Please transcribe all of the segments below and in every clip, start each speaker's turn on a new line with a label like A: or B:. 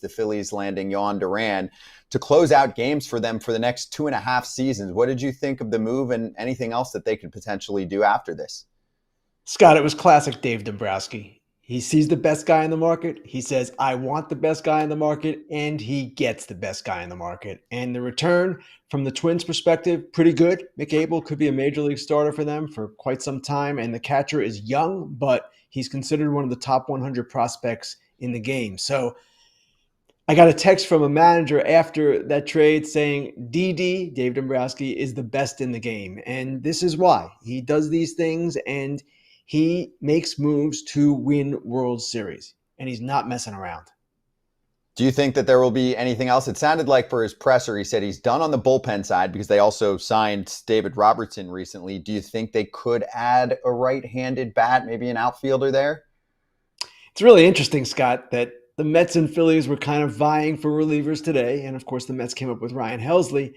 A: the Phillies landing Jhoan Duran to close out games for them for the next 2.5 seasons. What did you think of the move and anything else that they could potentially do after this?
B: Scott, it was classic Dave Dombrowski. He sees the best guy in the market. He says, I want the best guy in the market, and he gets the best guy in the market. And the return from the Twins' perspective, pretty good. Mick Abel could be a major league starter for them for quite some time. And the catcher is young, but he's considered one of the top 100 prospects in the game. So I got a text from a manager after that trade saying Dave Dombrowski, is the best in the game. And this is why. He does these things, and he makes moves to win World Series, and he's not messing around.
A: Do you think that there will be anything else? It sounded like for his presser, he said he's done on the bullpen side because they also signed David Robertson recently. Do you think they could add a right-handed bat, maybe an outfielder there?
B: It's really interesting, Scott, that the Mets and Phillies were kind of vying for relievers today. And of course, the Mets came up with Ryan Helsley,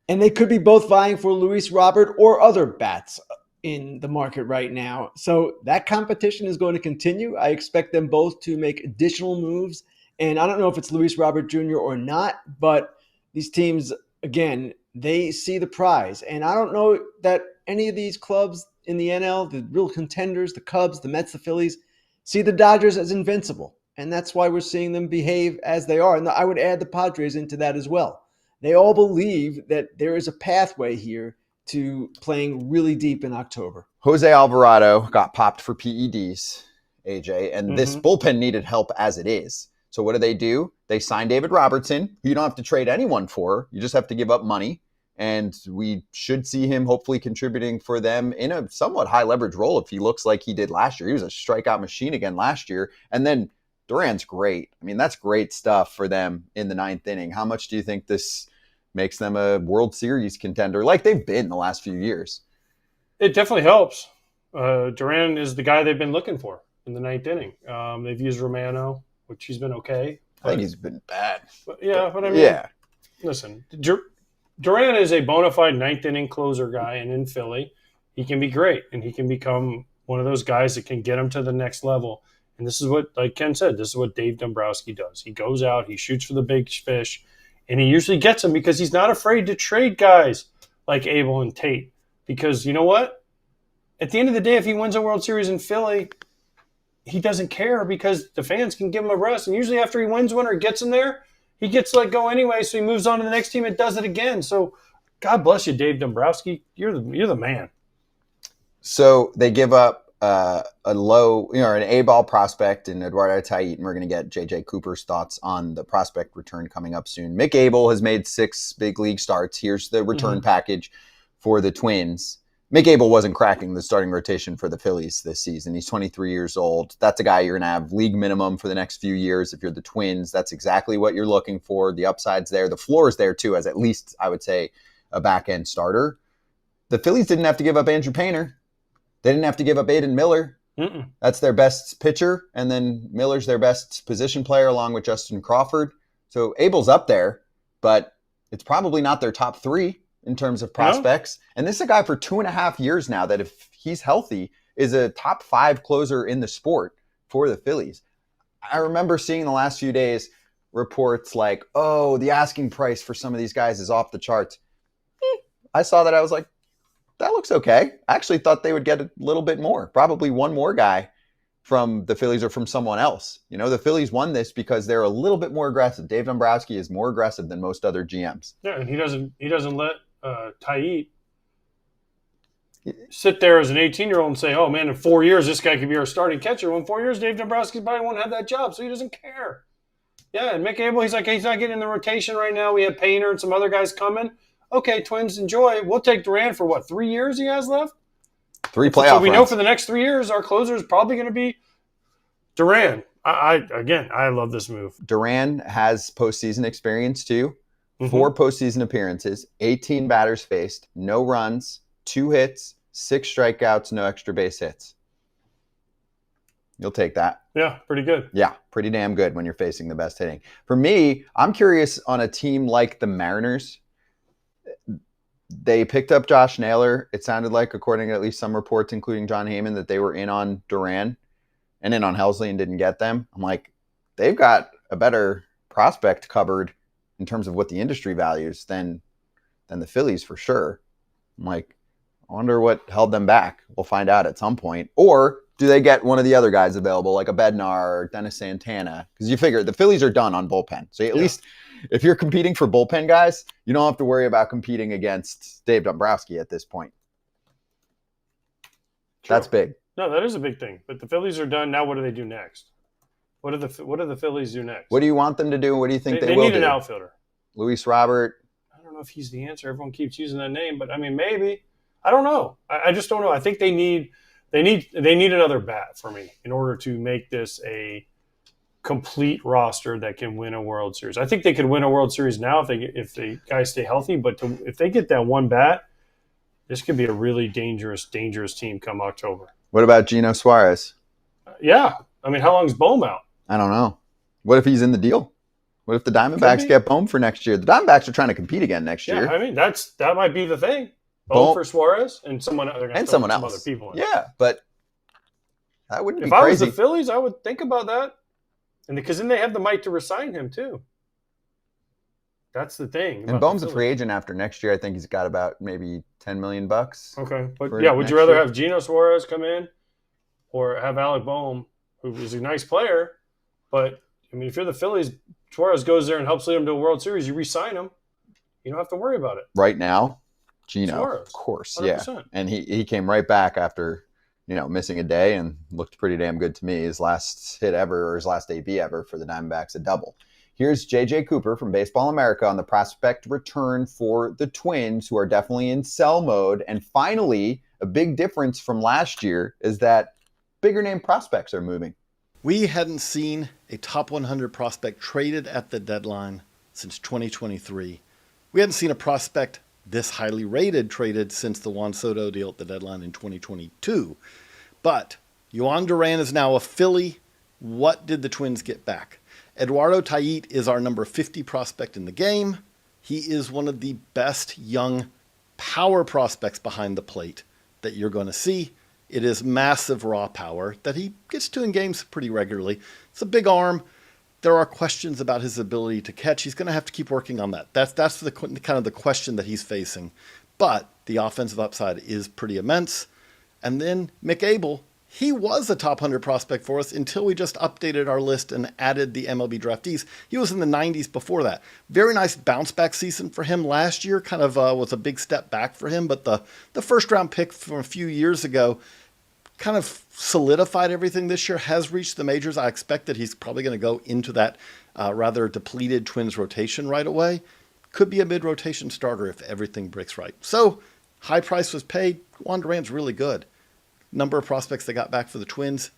B: and they could be both vying for Luis Robert or other bats in the market right now. So that competition is going to continue. I expect them both to make additional moves. And I don't know if it's Luis Robert Jr. or not, but these teams, again, they see the prize. And I don't know that any of these clubs in the NL, the real contenders, the Cubs, the Mets, the Phillies, see the Dodgers as invincible. And that's why we're seeing them behave as they are. And I would add the Padres into that as well. They all believe that there is a pathway here to playing really deep in October.
A: Jose Alvarado got popped for PEDs, AJ, and this bullpen needed help as it is. So what do? They sign David Robertson, who you don't have to trade anyone for. You just have to give up money. And we should see him hopefully contributing for them in a somewhat high leverage role if he looks like he did last year. He was a strikeout machine again last year. And then Duran's great. I mean, that's great stuff for them in the 9th inning. How much do you think this makes them a World Series contender like they've been the last few years?
C: It definitely helps. Duran is the guy they've been looking for in the 9th inning. They've used Romano, which he's been okay.
A: I think he's been bad.
C: But I mean, listen, Duran is a bona fide 9th inning closer guy, and in Philly, he can be great, and he can become one of those guys that can get him to the next level. And this is what, like Ken said, this is what Dave Dombrowski does. He goes out, he shoots for the big fish, and he usually gets them because he's not afraid to trade guys like Abel and Tait. Because you know what? At the end of the day, if he wins a World Series in Philly, he doesn't care because the fans can give him a rest. And usually after he wins one or gets him there, he gets let go anyway, so he moves on to the next team and does it again. So God bless you, Dave Dombrowski. You're the man.
A: So they give up an A-ball prospect in Eduardo Tait, and we're going to get J.J. Cooper's thoughts on the prospect return coming up soon. Mick Abel has made 6 big league starts. Here's the return package for the Twins. Mick Abel wasn't cracking the starting rotation for the Phillies this season. He's 23 years old. That's a guy you're going to have league minimum for the next few years. If you're the Twins, that's exactly what you're looking for. The upside's there. The floor is there, too, as at least, I would say, a back-end starter. The Phillies didn't have to give up Andrew Painter. They didn't have to give up Aiden Miller. That's their best pitcher, and then Miller's their best position player along with Justin Crawford. So Abel's up there, but it's probably not their top 3 in terms of prospects. And this is a guy for 2.5 years now that if he's healthy is a top 5 closer in the sport for the Phillies. I remember seeing the last few days reports like, oh, the asking price for some of these guys is off the charts. I saw that. I was like, that looks okay. I actually thought they would get a little bit more, probably one more guy from the Phillies or from someone else. You know, the Phillies won this because they're a little bit more aggressive. Dave Dombrowski is more aggressive than most other GMs.
C: Yeah, and he doesn't let Tait sit there as an 18-year-old and say, oh, man, in 4 years, this guy could be our starting catcher. Well, in 4 years, Dave Dombrowski probably won't have that job, so he doesn't care. Yeah, and Mick Abel, he's not getting in the rotation right now. We have Painter and some other guys coming. Okay, Twins, enjoy. We'll take Duran for, 3 years he has left?
A: 3 playoff
C: So we know
A: runs.
C: for the next 3 years, our closer is probably going to be Duran. I love this move.
A: Duran has postseason experience, too. 4 postseason appearances, 18 batters faced, no runs, 2 hits, 6 strikeouts, no extra base hits. You'll take that.
C: Yeah, pretty good.
A: Yeah, pretty damn good when you're facing the best hitting. For me, I'm curious on a team like the Mariners. They picked up Josh Naylor. It sounded like, according to at least some reports, including John Heyman, that they were in on Duran and in on Helsley and didn't get them. I'm like, they've got a better prospect cupboard in terms of what the industry values than the Phillies for sure. I'm like, I wonder what held them back. We'll find out at some point. Or do they get one of the other guys available, like a Bednar or Dennis Santana? Because you figure the Phillies are done on bullpen. So at least if you're competing for bullpen guys, you don't have to worry about competing against Dave Dombrowski at this point. True. That's big.
C: No, that is a big thing. But the Phillies are done. Now what do they do next? What do the Phillies do next?
A: What do you want them to do? What do you think they will do?
C: They need an outfielder.
A: Luis Robert.
C: I don't know if he's the answer. Everyone keeps using that name, but I mean, maybe. I don't know. I just don't know. I think they need another bat for me in order to make this a complete roster that can win a World Series. I think they could win a World Series now if the guys stay healthy, but if they get that one bat, this could be a really dangerous team come October.
A: What about Gino Suarez?
C: Yeah. I mean, how long's Bohm out?
A: I don't know. What if he's in the deal? What if the Diamondbacks get Bohm for next year? The Diamondbacks are trying to compete again next year.
C: I mean, that might be the thing. Bohm for Suarez and someone else. Other people in.
A: Yeah, but that wouldn't be
C: crazy. If I was the Phillies, I would think about that. And because then they have the might to resign him too. That's the thing.
A: And Bohm's a free agent after next year. I think he's got about maybe $10 million.
C: Okay. But would you rather have Gino Suarez come in or have Alec Bohm, who is a nice player, but I mean, if you're the Phillies, Suarez goes there and helps lead them to a World Series, you re-sign him. You don't have to worry about it.
A: Right now, Gino,
C: Suarez,
A: of course,
C: 100%.
A: Yeah. And he came right back after, missing a day and looked pretty damn good to me. His last hit ever, or his last AB ever for the Diamondbacks, a double. Here's J.J. Cooper from Baseball America on the prospect return for the Twins, who are definitely in sell mode. And finally, a big difference from last year is that bigger name prospects are moving.
D: We hadn't seen a top 100 prospect traded at the deadline since 2023. We hadn't seen a prospect this highly rated traded since the Juan Soto deal at the deadline in 2022. But Jhoan Duran is now a Philly. What did the Twins get back? Eduardo Tait is our number 50 prospect in the game. He is one of the best young power prospects behind the plate that you're going to see. It is massive raw power that he gets to in games pretty regularly. It's a big arm. There are questions about his ability to catch. He's going to have to keep working on that. That's the kind of the question that he's facing. But the offensive upside is pretty immense. And then Mick Abel, he was a top 100 prospect for us until we just updated our list and added the MLB draftees. He was in the 90s before that. Very nice bounce back season for him last year. Kind of was a big step back for him. But the first round pick from a few years ago kind of solidified everything this year, has reached the majors. I expect that he's probably going to go into that rather depleted Twins rotation right away. Could be a mid-rotation starter if everything breaks right. So high price was paid. Jhoan Duran's really good. Number of prospects they got back for the Twins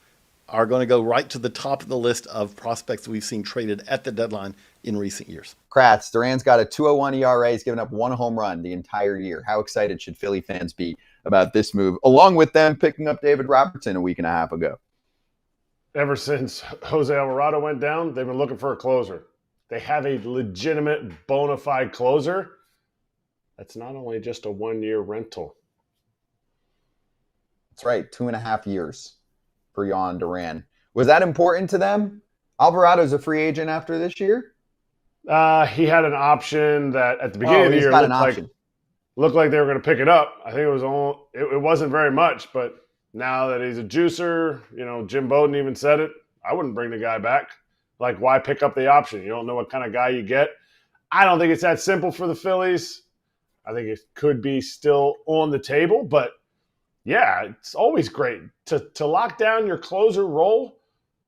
D: are going to go right to the top of the list of prospects we've seen traded at the deadline in recent years.
A: Kratz, Duran's got a 2.01 ERA. He's given up one home run the entire year. How excited should Philly fans be about this move, along with them picking up David Robertson a week and a half ago?
E: Ever since Jose Alvarado went down, they've been looking for a closer. They have a legitimate, bona fide closer. That's not only just a one-year rental.
A: That's right, 2.5 years for Jhoan Duran. Was that important to them? Alvarado's a free agent after this year?
E: He had an option that at the beginning of the year looked like they were going to pick it up. I think it wasn't very much, but now that he's a juicer, Jim Bowden even said it, I wouldn't bring the guy back. Like, why pick up the option? You don't know what kind of guy you get. I don't think it's that simple for the Phillies. I think it could be still on the table, but yeah, it's always great to lock down your closer role.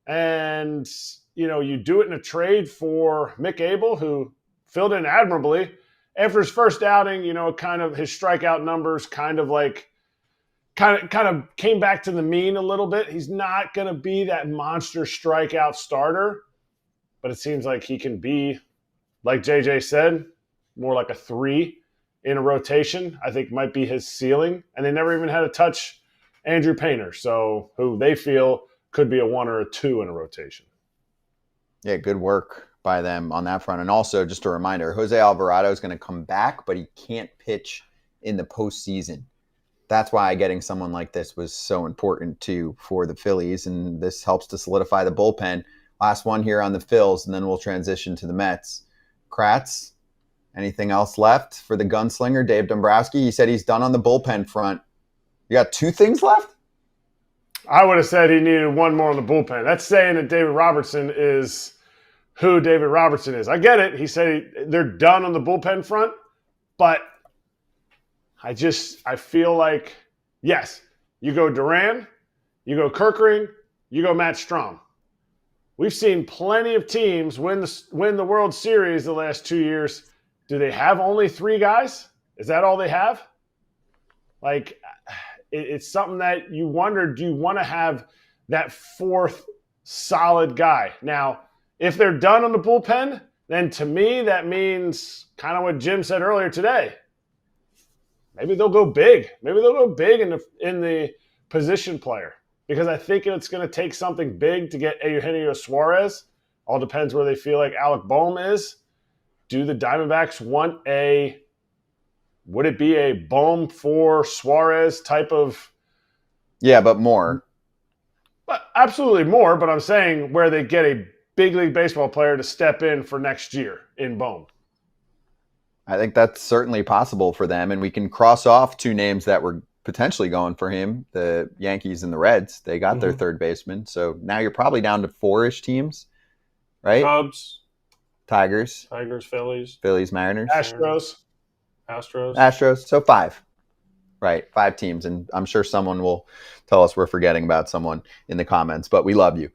E: And, you do it in a trade for Mick Abel, who filled in admirably. After his first outing, kind of his strikeout numbers kind of came back to the mean a little bit. He's not going to be that monster strikeout starter, but it seems like he can be, like JJ said, more like a 3 in a rotation. I think might be his ceiling. And they never even had to touch Andrew Painter, so who they feel could be a 1 or a 2 in a rotation.
A: Yeah, good work by them on that front. And also, just a reminder, Jose Alvarado is going to come back, but he can't pitch in the postseason. That's why getting someone like this was so important too for the Phillies, and this helps to solidify the bullpen. Last one here on the Phils, and then we'll transition to the Mets. Kratz, anything else left for the gunslinger, Dave Dombrowski? He said he's done on the bullpen front. You got 2 things left?
E: I would have said he needed one more on the bullpen. That's saying that David Robertson is who David Robertson is. I get it. He said they're done on the bullpen front, but I feel like, yes, you go Duran, you go Kerkering, you go Matt Strom. We've seen plenty of teams win the World Series the last 2 years. Do they have only 3 guys? Is that all they have? Like, it's something that you wonder, do you want to have that 4th solid guy? Now, if they're done on the bullpen, then to me that means kind of what Jim said earlier today. Maybe they'll go big. Maybe they'll go big in the position player, because I think it's going to take something big to get Eugenio Suarez. All depends where they feel like Alec Boehm is. Do the Diamondbacks want would it be a Boehm for Suarez type of?
A: Yeah, but more.
E: But absolutely more, but I'm saying where they get a big league baseball player to step in for next year in Boehm.
A: I think that's certainly possible for them, and we can cross off 2 names that were potentially going for him, the Yankees and the Reds. They got their third baseman, so now you're probably down to 4-ish teams, right?
C: Cubs,
A: Tigers,
C: Phillies,
A: Mariners,
C: Astros.
A: So 5. Right, 5 teams, and I'm sure someone will tell us we're forgetting about someone in the comments, but we love you.